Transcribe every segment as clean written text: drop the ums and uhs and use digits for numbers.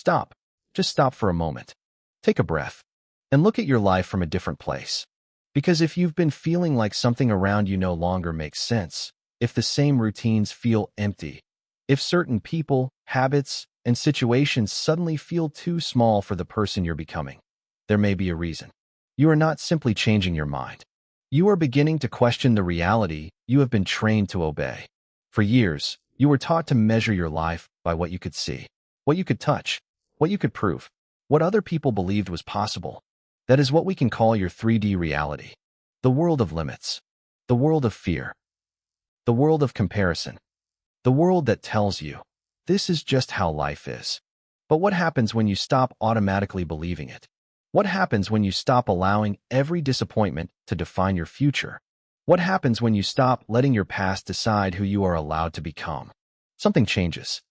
Stop. Just stop for a moment. Take a breath and look at your life from a different place. Because if you've been feeling like something around you no longer makes sense, if the same routines feel empty, if certain people, habits, and situations suddenly feel too small for the person you're becoming, there may be a reason. You are not simply changing your mind. You are beginning to question the reality you have been trained to obey. For years, you were taught to measure your life by what you could see, what you could touch, what you could prove, what other people believed was possible. That is what we can call your 3D reality. The world of limits. The world of fear. The world of comparison. The world that tells you, this is just how life is. But what happens when you stop automatically believing it? What happens when you stop allowing every disappointment to define your future? What happens when you stop letting your past decide who you are allowed to become? Something changes.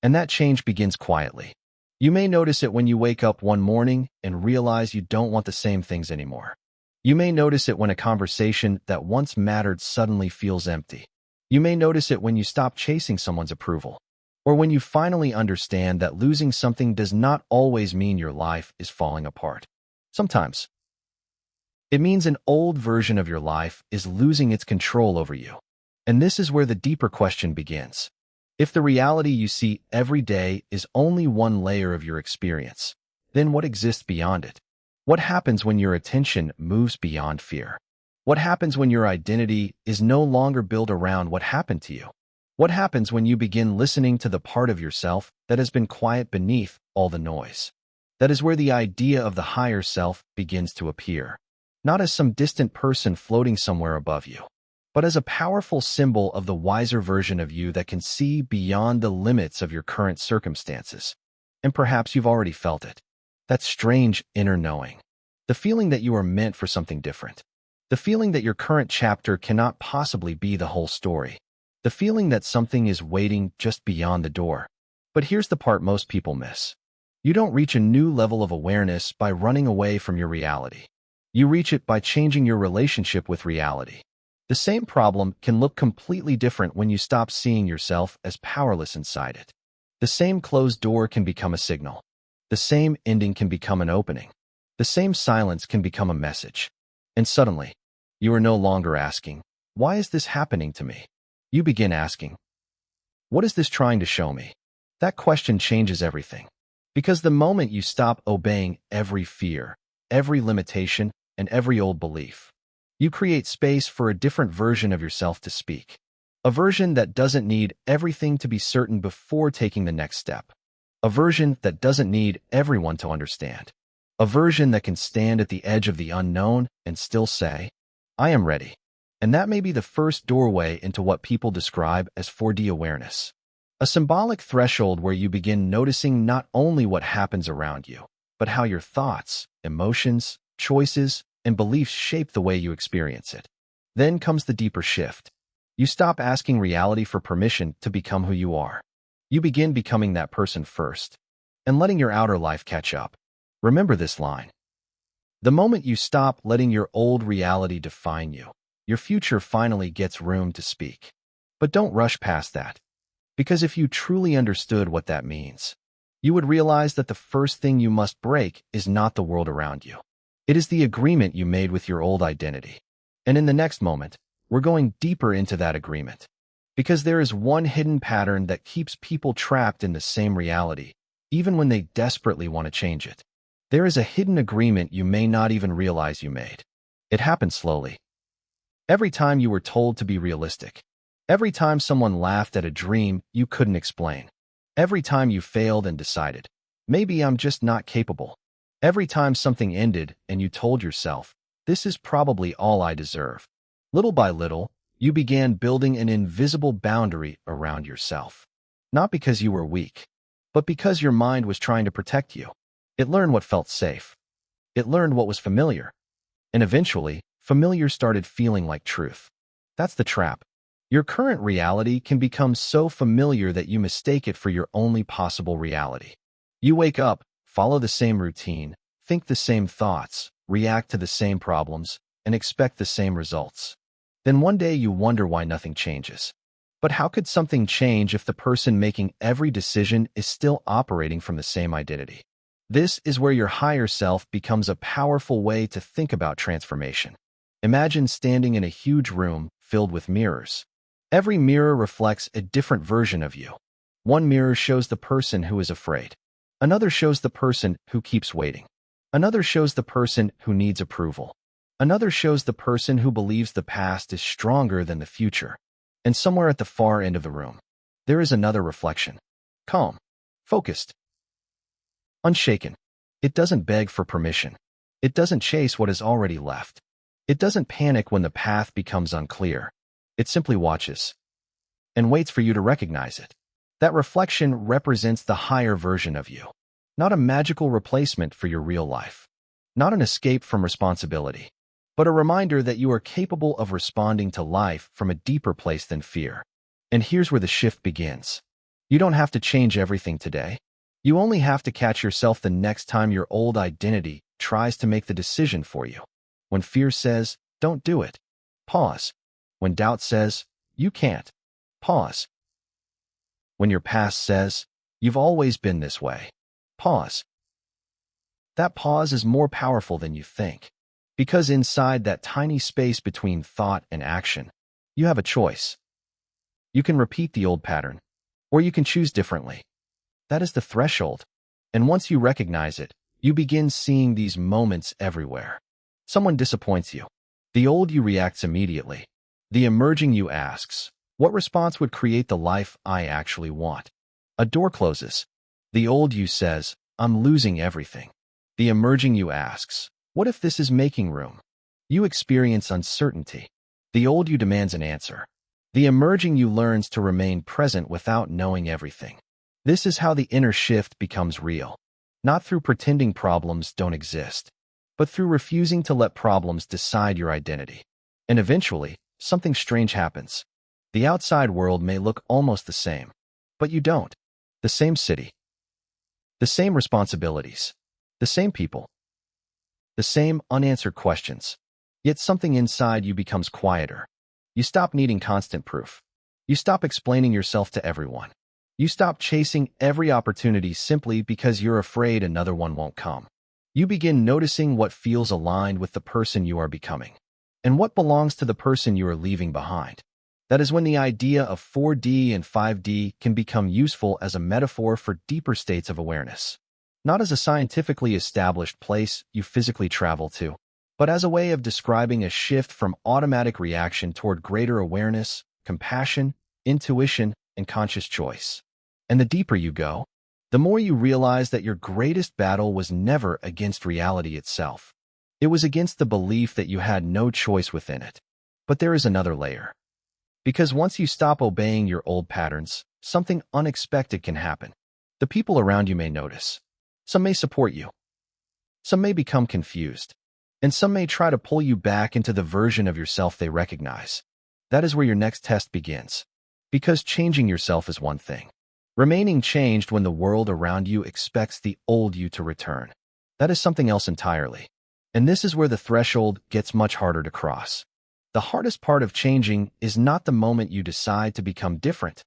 And that change begins quietly. You may notice it when you wake up one morning and realize you don't want the same things anymore. You may notice it when a conversation that once mattered suddenly feels empty. You may notice it when you stop chasing someone's approval, or when you finally understand that losing something does not always mean your life is falling apart. Sometimes, it means an old version of your life is losing its control over you. And this is where the deeper question begins. If the reality you see every day is only one layer of your experience, then what exists beyond it? What happens when your attention moves beyond fear? What happens when your identity is no longer built around what happened to you? What happens when you begin listening to the part of yourself that has been quiet beneath all the noise? That is where the idea of the higher self begins to appear, not as some distant person floating somewhere above you, but as a powerful symbol of the wiser version of you that can see beyond the limits of your current circumstances. And perhaps you've already felt it. That strange inner knowing. The feeling that you are meant for something different. The feeling that your current chapter cannot possibly be the whole story. The feeling that something is waiting just beyond the door. But here's the part most people miss. You don't reach a new level of awareness by running away from your reality. You reach it by changing your relationship with reality. The same problem can look completely different when you stop seeing yourself as powerless inside it. The same closed door can become a signal. The same ending can become an opening. The same silence can become a message. And suddenly, you are no longer asking, why is this happening to me? You begin asking, what is this trying to show me? That question changes everything. Because the moment you stop obeying every fear, every limitation, and every old belief, you create space for a different version of yourself to speak. A version that doesn't need everything to be certain before taking the next step. A version that doesn't need everyone to understand. A version that can stand at the edge of the unknown and still say, I am ready. And that may be the first doorway into what people describe as 4D awareness. A symbolic threshold where you begin noticing not only what happens around you, but how your thoughts, emotions, choices, and beliefs shape the way you experience it. Then comes the deeper shift. You stop asking reality for permission to become who you are. You begin becoming that person first, and letting your outer life catch up. Remember this line. The moment you stop letting your old reality define you, your future finally gets room to speak. But don't rush past that. Because if you truly understood what that means, you would realize that the first thing you must break is not the world around you. It is the agreement you made with your old identity. And in the next moment, we're going deeper into that agreement. Because there is one hidden pattern that keeps people trapped in the same reality, even when they desperately want to change it. There is a hidden agreement you may not even realize you made. It happens slowly. Every time you were told to be realistic. Every time someone laughed at a dream you couldn't explain. Every time you failed and decided, maybe I'm just not capable. Every time something ended and you told yourself, this is probably all I deserve. Little by little, you began building an invisible boundary around yourself. Not because you were weak, but because your mind was trying to protect you. It learned what felt safe. It learned what was familiar. And eventually, familiar started feeling like truth. That's the trap. Your current reality can become so familiar that you mistake it for your only possible reality. You wake up, follow the same routine, think the same thoughts, react to the same problems, and expect the same results. Then one day you wonder why nothing changes. But how could something change if the person making every decision is still operating from the same identity? This is where your higher self becomes a powerful way to think about transformation. Imagine standing in a huge room filled with mirrors. Every mirror reflects a different version of you. One mirror shows the person who is afraid. Another shows the person who keeps waiting. Another shows the person who needs approval. Another shows the person who believes the past is stronger than the future. And somewhere at the far end of the room, there is another reflection. Calm, focused, unshaken. It doesn't beg for permission. It doesn't chase what is already left. It doesn't panic when the path becomes unclear. It simply watches and waits for you to recognize it. That reflection represents the higher version of you, not a magical replacement for your real life, not an escape from responsibility, but a reminder that you are capable of responding to life from a deeper place than fear. And here's where the shift begins. You don't have to change everything today. You only have to catch yourself the next time your old identity tries to make the decision for you. When fear says, don't do it, pause. When doubt says, you can't, pause. When your past says, you've always been this way, pause. That pause is more powerful than you think, because inside that tiny space between thought and action, you have a choice. You can repeat the old pattern, or you can choose differently. That is the threshold. And once you recognize it, you begin seeing these moments everywhere. Someone disappoints you. The old you reacts immediately. The emerging you asks, what response would create the life I actually want? A door closes. The old you says, I'm losing everything. The emerging you asks, what if this is making room? You experience uncertainty. The old you demands an answer. The emerging you learns to remain present without knowing everything. This is how the inner shift becomes real. Not through pretending problems don't exist, but through refusing to let problems decide your identity. And eventually, something strange happens. The outside world may look almost the same, but you don't. The same city, the same responsibilities, the same people, the same unanswered questions. Yet something inside you becomes quieter. You stop needing constant proof. You stop explaining yourself to everyone. You stop chasing every opportunity simply because you're afraid another one won't come. You begin noticing what feels aligned with the person you are becoming, and what belongs to the person you are leaving behind. That is when the idea of 4D and 5D can become useful as a metaphor for deeper states of awareness. Not as a scientifically established place you physically travel to, but as a way of describing a shift from automatic reaction toward greater awareness, compassion, intuition, and conscious choice. And the deeper you go, the more you realize that your greatest battle was never against reality itself. It was against the belief that you had no choice within it. But there is another layer. Because once you stop obeying your old patterns, something unexpected can happen. The people around you may notice. Some may support you. Some may become confused. And some may try to pull you back into the version of yourself they recognize. That is where your next test begins. Because changing yourself is one thing. Remaining changed when the world around you expects the old you to return. That is something else entirely. And this is where the threshold gets much harder to cross. The hardest part of changing is not the moment you decide to become different.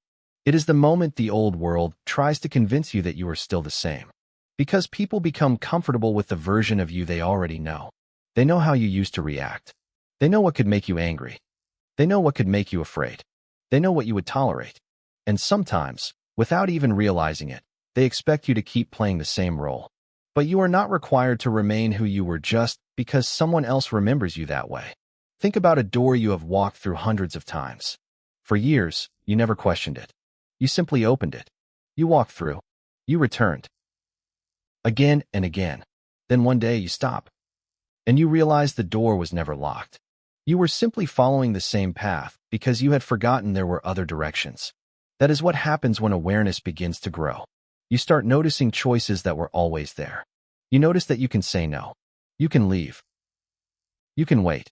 It is the moment the old world tries to convince you that you are still the same. Because people become comfortable with the version of you they already know. They know how you used to react. They know what could make you angry. They know what could make you afraid. They know what you would tolerate. And sometimes, without even realizing it, they expect you to keep playing the same role. But you are not required to remain who you were just because someone else remembers you that way. Think about a door you have walked through hundreds of times. For years, you never questioned it. You simply opened it. You walked through. You returned. Again and again. Then one day you stop. And you realize the door was never locked. You were simply following the same path because you had forgotten there were other directions. That is what happens when awareness begins to grow. You start noticing choices that were always there. You notice that you can say no. You can leave. You can wait.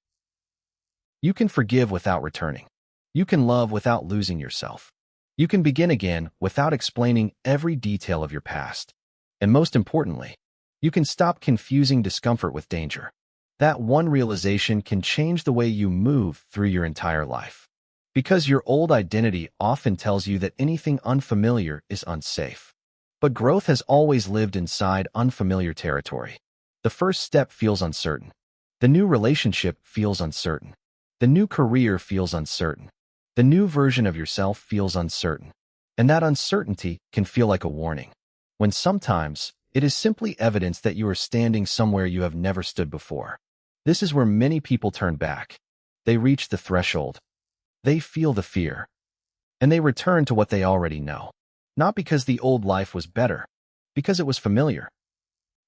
You can forgive without returning. You can love without losing yourself. You can begin again without explaining every detail of your past. And most importantly, you can stop confusing discomfort with danger. That one realization can change the way you move through your entire life. Because your old identity often tells you that anything unfamiliar is unsafe. But growth has always lived inside unfamiliar territory. The first step feels uncertain. The new relationship feels uncertain. The new career feels uncertain. The new version of yourself feels uncertain. And that uncertainty can feel like a warning, when sometimes it is simply evidence that you are standing somewhere you have never stood before. This is where many people turn back. They reach the threshold. They feel the fear. And they return to what they already know. Not because the old life was better, because it was familiar.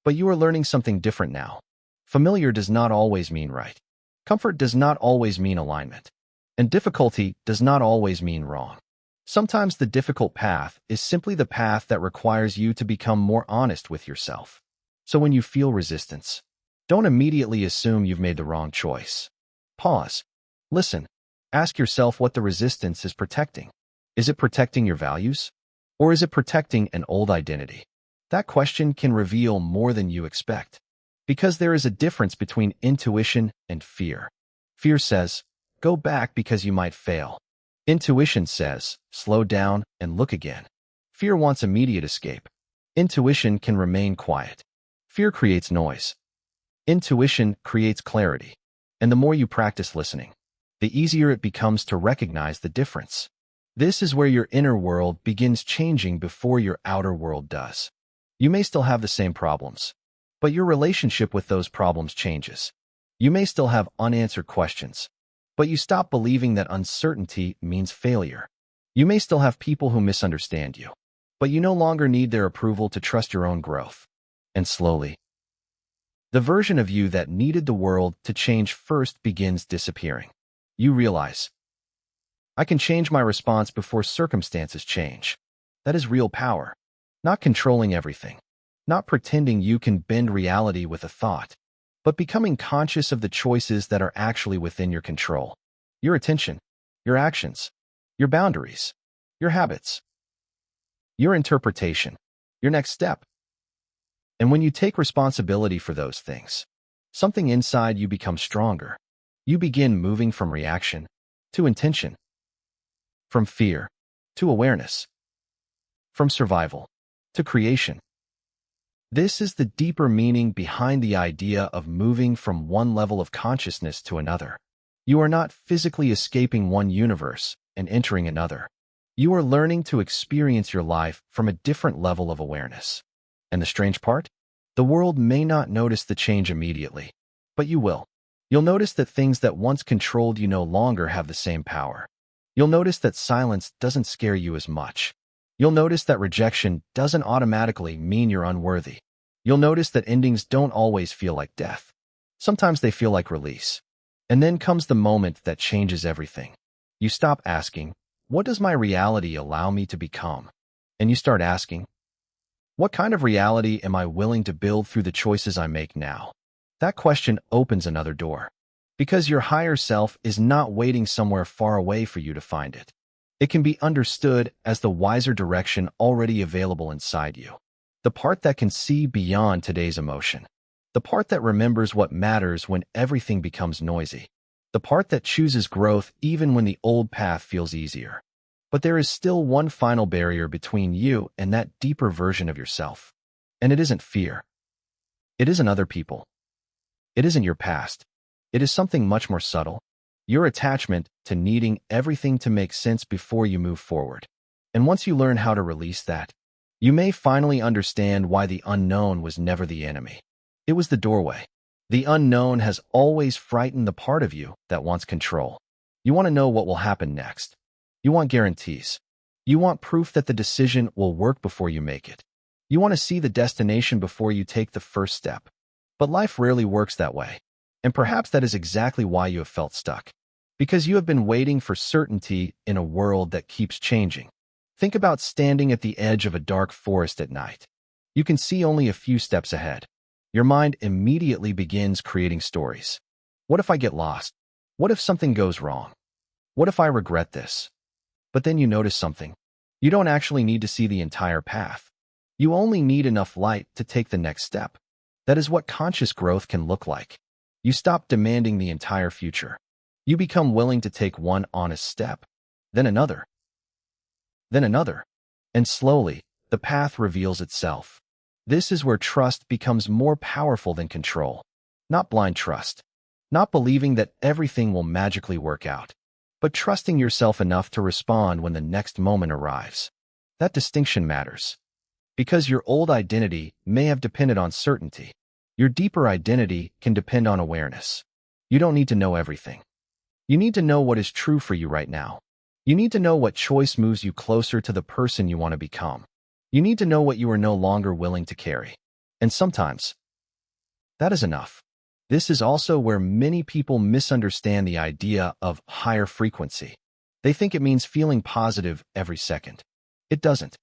But you are learning something different now. Familiar does not always mean right. Comfort does not always mean alignment. And difficulty does not always mean wrong. Sometimes the difficult path is simply the path that requires you to become more honest with yourself. So when you feel resistance, don't immediately assume you've made the wrong choice. Pause. Listen. Ask yourself what the resistance is protecting. Is it protecting your values? Or is it protecting an old identity? That question can reveal more than you expect. Because there is a difference between intuition and fear. Fear says, go back because you might fail. Intuition says, slow down and look again. Fear wants immediate escape. Intuition can remain quiet. Fear creates noise. Intuition creates clarity. And the more you practice listening, the easier it becomes to recognize the difference. This is where your inner world begins changing before your outer world does. You may still have the same problems, but your relationship with those problems changes. You may still have unanswered questions, but you stop believing that uncertainty means failure. You may still have people who misunderstand you, but you no longer need their approval to trust your own growth. And slowly, the version of you that needed the world to change first begins disappearing. You realize, I can change my response before circumstances change. That is real power. Not controlling everything. Not pretending you can bend reality with a thought, but becoming conscious of the choices that are actually within your control. Your attention, your actions, your boundaries, your habits, your interpretation, your next step. And when you take responsibility for those things, something inside you becomes stronger. You begin moving from reaction to intention, from fear to awareness, from survival to creation. This is the deeper meaning behind the idea of moving from one level of consciousness to another. You are not physically escaping one universe and entering another. You are learning to experience your life from a different level of awareness. And the strange part? The world may not notice the change immediately, but you will. You'll notice that things that once controlled you no longer have the same power. You'll notice that silence doesn't scare you as much. You'll notice that rejection doesn't automatically mean you're unworthy. You'll notice that endings don't always feel like death. Sometimes they feel like release. And then comes the moment that changes everything. You stop asking, what does my reality allow me to become? And you start asking, what kind of reality am I willing to build through the choices I make now? That question opens another door. Because your higher self is not waiting somewhere far away for you to find it. It can be understood as the wiser direction already available inside you. The part that can see beyond today's emotion. The part that remembers what matters when everything becomes noisy. The part that chooses growth even when the old path feels easier. But there is still one final barrier between you and that deeper version of yourself. And it isn't fear. It isn't other people. It isn't your past. It is something much more subtle. Your attachment to needing everything to make sense before you move forward. And once you learn how to release that, you may finally understand why the unknown was never the enemy. It was the doorway. The unknown has always frightened the part of you that wants control. You want to know what will happen next. You want guarantees. You want proof that the decision will work before you make it. You want to see the destination before you take the first step. But life rarely works that way. And perhaps that is exactly why you have felt stuck. Because you have been waiting for certainty in a world that keeps changing. Think about standing at the edge of a dark forest at night. You can see only a few steps ahead. Your mind immediately begins creating stories. What if I get lost? What if something goes wrong? What if I regret this? But then you notice something. You don't actually need to see the entire path. You only need enough light to take the next step. That is what conscious growth can look like. You stop demanding the entire future. You become willing to take one honest step. then another, then another. And slowly, the path reveals itself. This is where trust becomes more powerful than control. Not blind trust. Not believing that everything will magically work out, but trusting yourself enough to respond when the next moment arrives. That distinction matters. Because your old identity may have depended on certainty. Your deeper identity can depend on awareness. You don't need to know everything. You need to know what is true for you right now. You need to know what choice moves you closer to the person you want to become. You need to know what you are no longer willing to carry. And sometimes, that is enough. This is also where many people misunderstand the idea of higher frequency. They think it means feeling positive every second. It doesn't.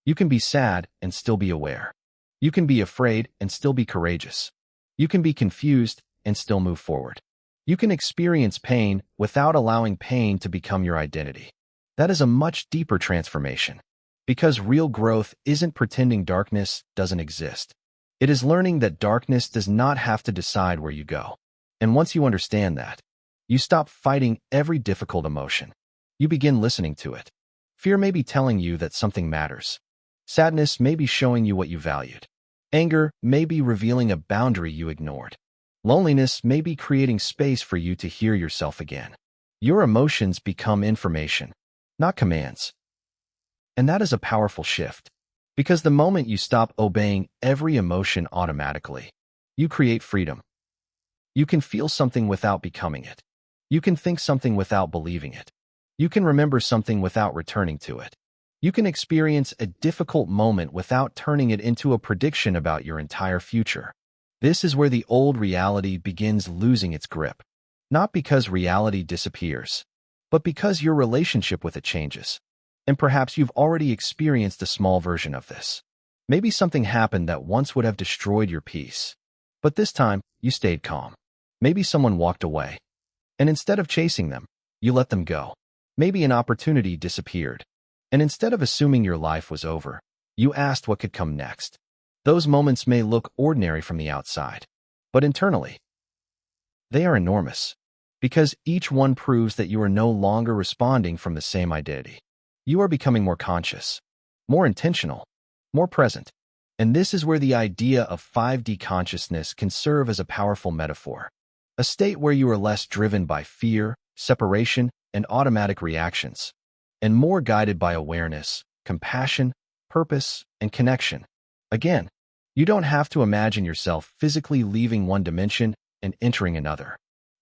You can be sad and still be aware. You can be afraid and still be courageous. You can be confused and still move forward. You can experience pain without allowing pain to become your identity. That is a much deeper transformation. Because real growth isn't pretending darkness doesn't exist. It is learning that darkness does not have to decide where you go. And once you understand that, you stop fighting every difficult emotion. You begin listening to it. Fear may be telling you that something matters. Sadness may be showing you what you valued. Anger may be revealing a boundary you ignored. Loneliness may be creating space for you to hear yourself again. Your emotions become information, not commands. And that is a powerful shift. Because the moment you stop obeying every emotion automatically, you create freedom. You can feel something without becoming it. You can think something without believing it. You can remember something without returning to it. You can experience a difficult moment without turning it into a prediction about your entire future. This is where the old reality begins losing its grip. Not because reality disappears, but because your relationship with it changes. And perhaps you've already experienced a small version of this. Maybe something happened that once would have destroyed your peace. But this time, you stayed calm. Maybe someone walked away. And instead of chasing them, you let them go. Maybe an opportunity disappeared. And instead of assuming your life was over, you asked what could come next. Those moments may look ordinary from the outside, but internally, they are enormous. Because each one proves that you are no longer responding from the same identity. You are becoming more conscious, more intentional, more present. And this is where the idea of 5D consciousness can serve as a powerful metaphor. A state where you are less driven by fear, separation, and automatic reactions, and more guided by awareness, compassion, purpose, and connection. Again, you don't have to imagine yourself physically leaving one dimension and entering another.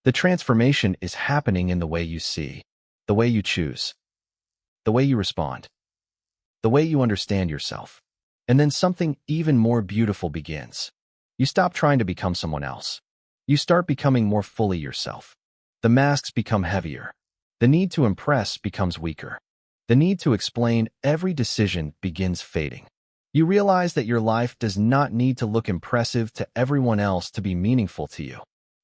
The transformation is happening in the way you see, the way you choose, the way you respond, the way you understand yourself. And then something even more beautiful begins. You stop trying to become someone else. You start becoming more fully yourself. The masks become heavier. The need to impress becomes weaker. The need to explain every decision begins fading. You realize that your life does not need to look impressive to everyone else to be meaningful to you.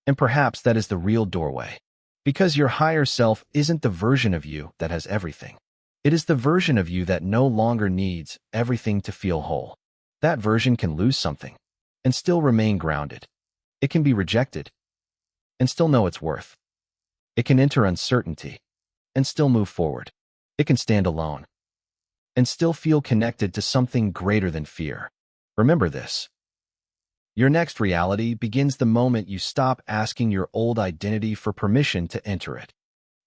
And perhaps that is the real doorway. Because your higher self isn't the version of you that has everything. It is the version of you that no longer needs everything to feel whole. That version can lose something and still remain grounded. It can be rejected and still know its worth. It can enter uncertainty and still move forward. It can stand alone and still feel connected to something greater than fear. Remember this. Your next reality begins the moment you stop asking your old identity for permission to enter it.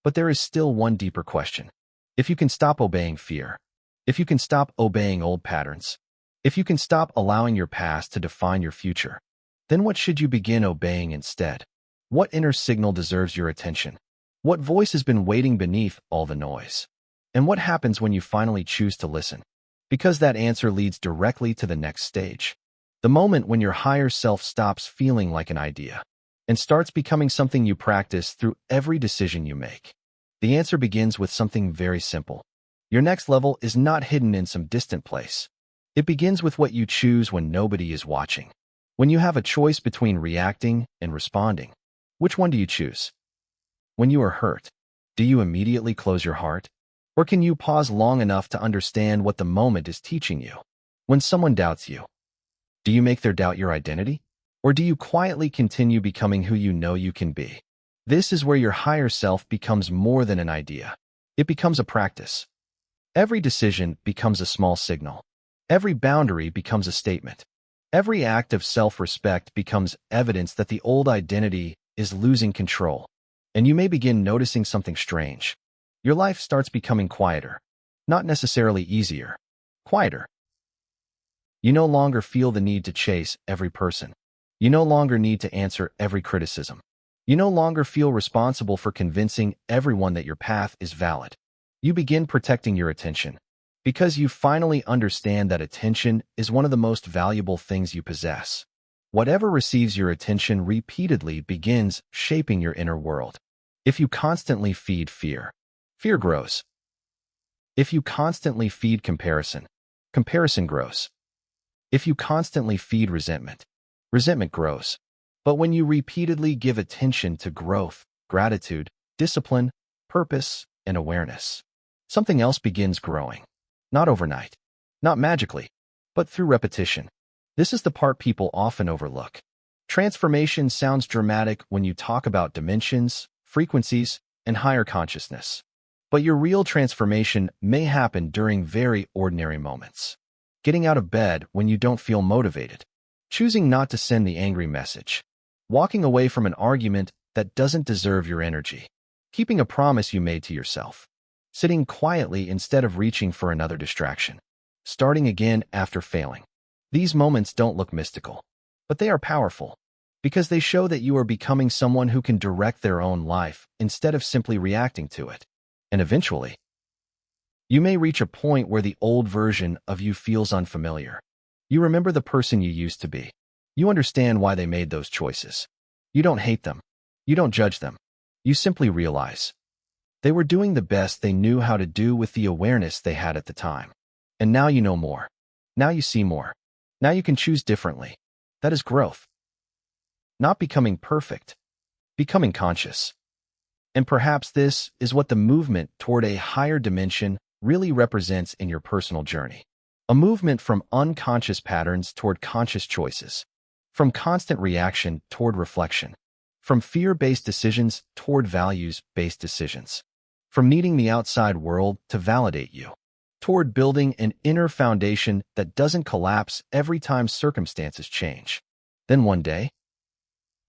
But there is still one deeper question. If you can stop obeying fear, if you can stop obeying old patterns, if you can stop allowing your past to define your future, then what should you begin obeying instead? What inner signal deserves your attention? What voice has been waiting beneath all the noise? And what happens when you finally choose to listen? Because that answer leads directly to the next stage. The moment when your higher self stops feeling like an idea and starts becoming something you practice through every decision you make. The answer begins with something very simple. Your next level is not hidden in some distant place. It begins with what you choose when nobody is watching. When you have a choice between reacting and responding, which one do you choose? When you are hurt, do you immediately close your heart? Or can you pause long enough to understand what the moment is teaching you? When someone doubts you, do you make their doubt your identity? Or do you quietly continue becoming who you know you can be? This is where your higher self becomes more than an idea. It becomes a practice. Every decision becomes a small signal. Every boundary becomes a statement. Every act of self-respect becomes evidence that the old identity is losing control. And you may begin noticing something strange. Your life starts becoming quieter. Not necessarily easier. Quieter. You no longer feel the need to chase every person. You no longer need to answer every criticism. You no longer feel responsible for convincing everyone that your path is valid. You begin protecting your attention, because you finally understand that attention is one of the most valuable things you possess. Whatever receives your attention repeatedly begins shaping your inner world. If you constantly feed fear, fear grows. If you constantly feed comparison, comparison grows. If you constantly feed resentment, resentment grows. But when you repeatedly give attention to growth, gratitude, discipline, purpose, and awareness, something else begins growing. Not overnight, not magically, but through repetition. This is the part people often overlook. Transformation sounds dramatic when you talk about dimensions, frequencies, and higher consciousness. But your real transformation may happen during very ordinary moments. Getting out of bed when you don't feel motivated. Choosing not to send the angry message. Walking away from an argument that doesn't deserve your energy. Keeping a promise you made to yourself. Sitting quietly instead of reaching for another distraction. Starting again after failing. These moments don't look mystical, but they are powerful, because they show that you are becoming someone who can direct their own life instead of simply reacting to it. And eventually, you may reach a point where the old version of you feels unfamiliar. You remember the person you used to be. You understand why they made those choices. You don't hate them. You don't judge them. You simply realize they were doing the best they knew how to do with the awareness they had at the time. And now you know more. Now you see more. Now you can choose differently. That is growth. Not becoming perfect, becoming conscious. And perhaps this is what the movement toward a higher dimension really represents in your personal journey. A movement from unconscious patterns toward conscious choices. From constant reaction toward reflection. From fear-based decisions toward values-based decisions. From needing the outside world to validate you. Toward building an inner foundation that doesn't collapse every time circumstances change. Then one day,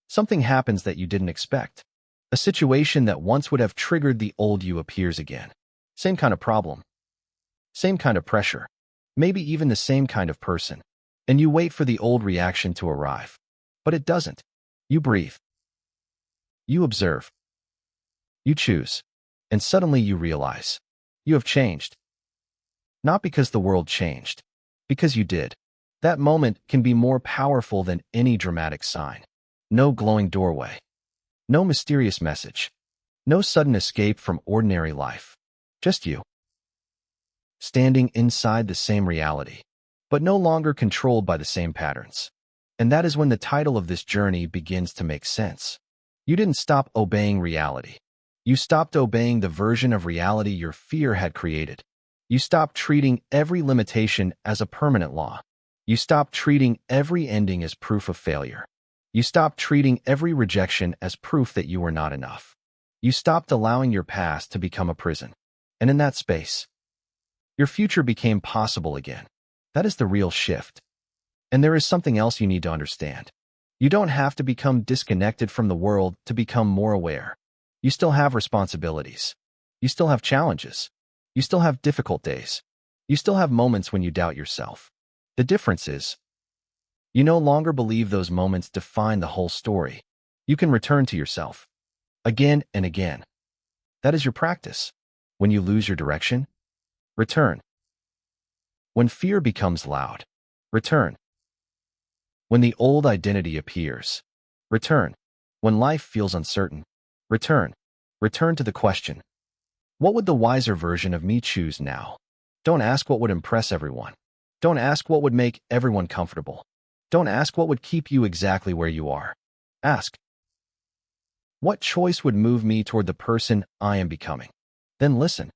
something happens that you didn't expect. A situation that once would have triggered the old you appears again. Same kind of problem. Same kind of pressure. Maybe even the same kind of person. And you wait for the old reaction to arrive. But it doesn't. You breathe. You observe. You choose. And suddenly you realize you have changed. Not because the world changed, because you did. That moment can be more powerful than any dramatic sign. No glowing doorway. No mysterious message. No sudden escape from ordinary life. Just you. Standing inside the same reality, but no longer controlled by the same patterns. And that is when the title of this journey begins to make sense. You didn't stop obeying reality. You stopped obeying the version of reality your fear had created. You stopped treating every limitation as a permanent law. You stopped treating every ending as proof of failure. You stopped treating every rejection as proof that you were not enough. You stopped allowing your past to become a prison. And in that space, your future became possible again. That is the real shift. And there is something else you need to understand. You don't have to become disconnected from the world to become more aware. You still have responsibilities. You still have challenges. You still have difficult days. You still have moments when you doubt yourself. The difference is, you no longer believe those moments define the whole story. You can return to yourself. Again and again. That is your practice. When you lose your direction, return. When fear becomes loud, return. When the old identity appears, return. When life feels uncertain, return. Return to the question, what would the wiser version of me choose now? Don't ask what would impress everyone. Don't ask what would make everyone comfortable. Don't ask what would keep you exactly where you are. Ask, what choice would move me toward the person I am becoming? Then listen.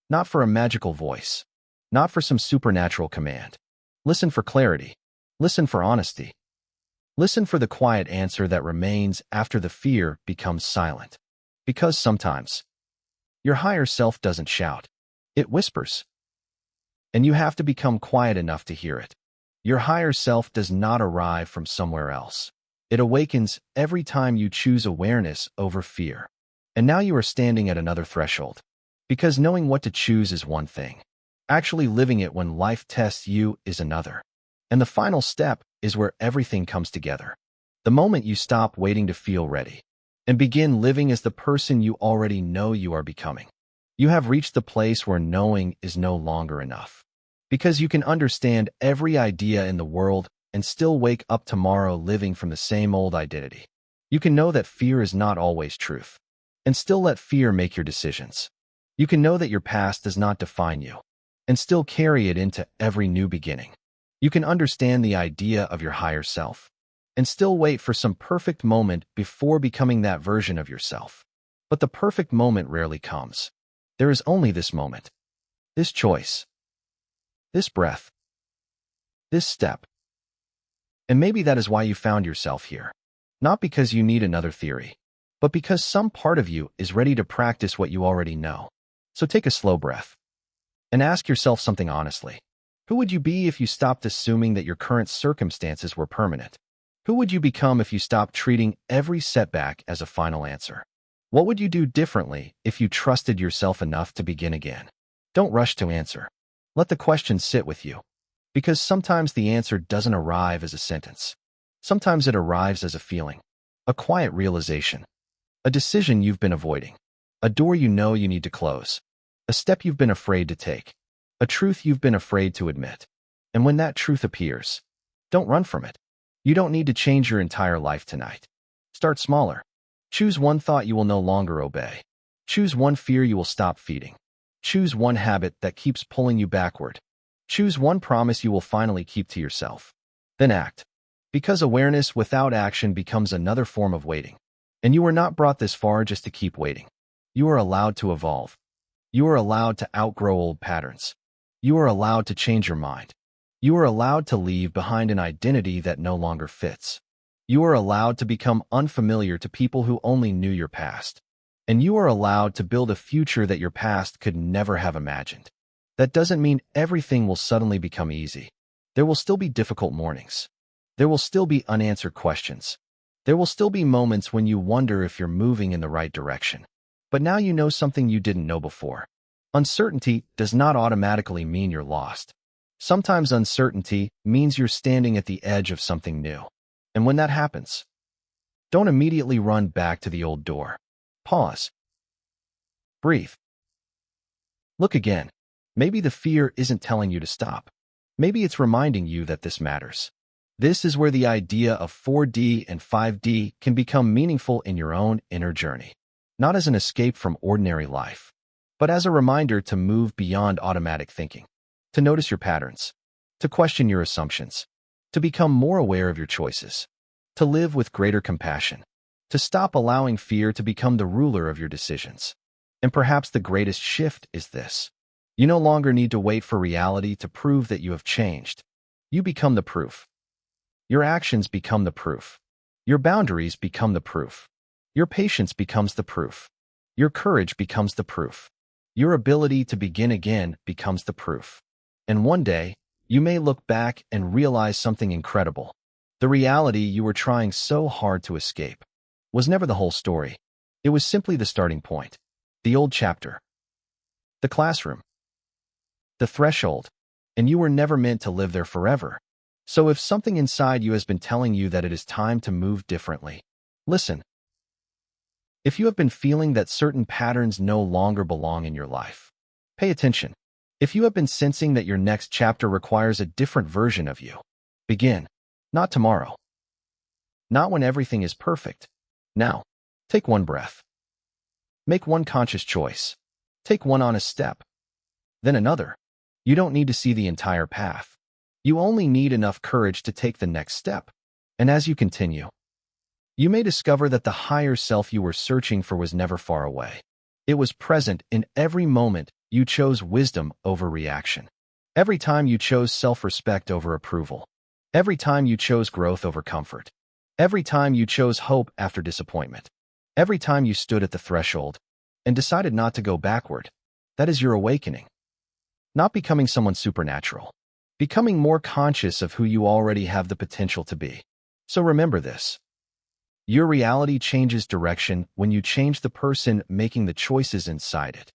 Not for a magical voice. Not for some supernatural command. Listen for clarity. Listen for honesty. Listen for the quiet answer that remains after the fear becomes silent. Because sometimes, Your higher self doesn't shout. It whispers. And you have to become quiet enough to hear it. Your higher self does not arrive from somewhere else. It awakens every time you choose awareness over fear. And now you are standing at another threshold. Because knowing what to choose is one thing. Actually living it when life tests you is another. And the final step is where everything comes together. The moment you stop waiting to feel ready and begin living as the person you already know you are becoming. You have reached the place where knowing is no longer enough. Because you can understand every idea in the world and still wake up tomorrow living from the same old identity. You can know that fear is not always truth and still let fear make your decisions. You can know that your past does not define you and still carry it into every new beginning. You can understand the idea of your higher self and still wait for some perfect moment before becoming that version of yourself. But the perfect moment rarely comes. There is only this moment, this choice, this breath, this step. And maybe that is why you found yourself here. Not because you need another theory, but because some part of you is ready to practice what you already know. So take a slow breath and ask yourself something honestly. Who would you be if you stopped assuming that your current circumstances were permanent? Who would you become if you stopped treating every setback as a final answer? What would you do differently if you trusted yourself enough to begin again? Don't rush to answer. Let the question sit with you. Because sometimes the answer doesn't arrive as a sentence. Sometimes it arrives as a feeling, a quiet realization, a decision you've been avoiding, a door you know you need to close, a step you've been afraid to take, a truth you've been afraid to admit. And when that truth appears, don't run from it. You don't need to change your entire life tonight. Start smaller. Choose one thought you will no longer obey. Choose one fear you will stop feeding. Choose one habit that keeps pulling you backward. Choose one promise you will finally keep to yourself. Then act. Because awareness without action becomes another form of waiting. And you were not brought this far just to keep waiting. You are allowed to evolve. You are allowed to outgrow old patterns. You are allowed to change your mind. You are allowed to leave behind an identity that no longer fits. You are allowed to become unfamiliar to people who only knew your past. And you are allowed to build a future that your past could never have imagined. That doesn't mean everything will suddenly become easy. There will still be difficult mornings. There will still be unanswered questions. There will still be moments when you wonder if you're moving in the right direction. But now you know something you didn't know before. Uncertainty does not automatically mean you're lost. Sometimes uncertainty means you're standing at the edge of something new. And when that happens, don't immediately run back to the old door. Pause. Breathe. Look again. Maybe the fear isn't telling you to stop. Maybe it's reminding you that this matters. This is where the idea of 4D and 5D can become meaningful in your own inner journey. Not as an escape from ordinary life, but as a reminder to move beyond automatic thinking, to notice your patterns, to question your assumptions, to become more aware of your choices, to live with greater compassion, to stop allowing fear to become the ruler of your decisions. And perhaps the greatest shift is this. You no longer need to wait for reality to prove that you have changed. You become the proof. Your actions become the proof. Your boundaries become the proof. Your patience becomes the proof. Your courage becomes the proof. Your ability to begin again becomes the proof. And one day, you may look back and realize something incredible. The reality you were trying so hard to escape was never the whole story. It was simply the starting point. The old chapter. The classroom. The threshold. And you were never meant to live there forever. So if something inside you has been telling you that it is time to move differently, listen. If you have been feeling that certain patterns no longer belong in your life, pay attention. If you have been sensing that your next chapter requires a different version of you, begin. Not tomorrow. Not when everything is perfect. Now, take one breath. Make one conscious choice. Take one honest step. Then another. You don't need to see the entire path. You only need enough courage to take the next step. And as you continue, you may discover that the higher self you were searching for was never far away. It was present in every moment you chose wisdom over reaction. Every time you chose self-respect over approval. Every time you chose growth over comfort. Every time you chose hope after disappointment. Every time you stood at the threshold, and decided not to go backward. That is your awakening. Not becoming someone supernatural. Becoming more conscious of who you already have the potential to be. So remember this. Your reality changes direction when you change the person making the choices inside it.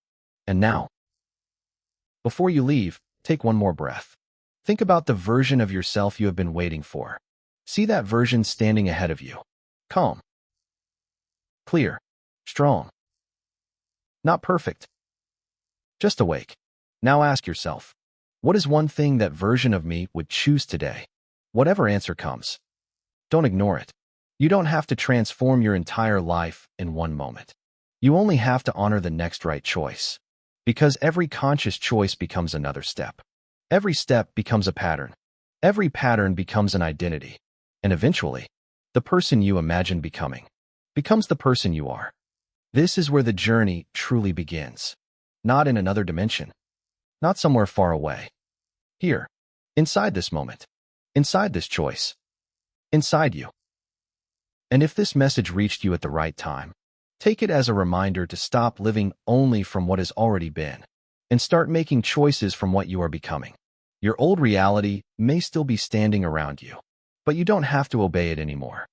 And now, before you leave, take one more breath. Think about the version of yourself you have been waiting for. See that version standing ahead of you. Calm. Clear. Strong. Not perfect. Just awake. Now ask yourself, what is one thing that version of me would choose today? Whatever answer comes, don't ignore it. You don't have to transform your entire life in one moment. You only have to honor the next right choice. Because every conscious choice becomes another step. Every step becomes a pattern. Every pattern becomes an identity. And eventually, the person you imagine becoming becomes the person you are. This is where the journey truly begins. Not in another dimension. Not somewhere far away. Here. Inside this moment. Inside this choice. Inside you. And if this message reached you at the right time, take it as a reminder to stop living only from what has already been and start making choices from what you are becoming. Your old reality may still be standing around you, but you don't have to obey it anymore.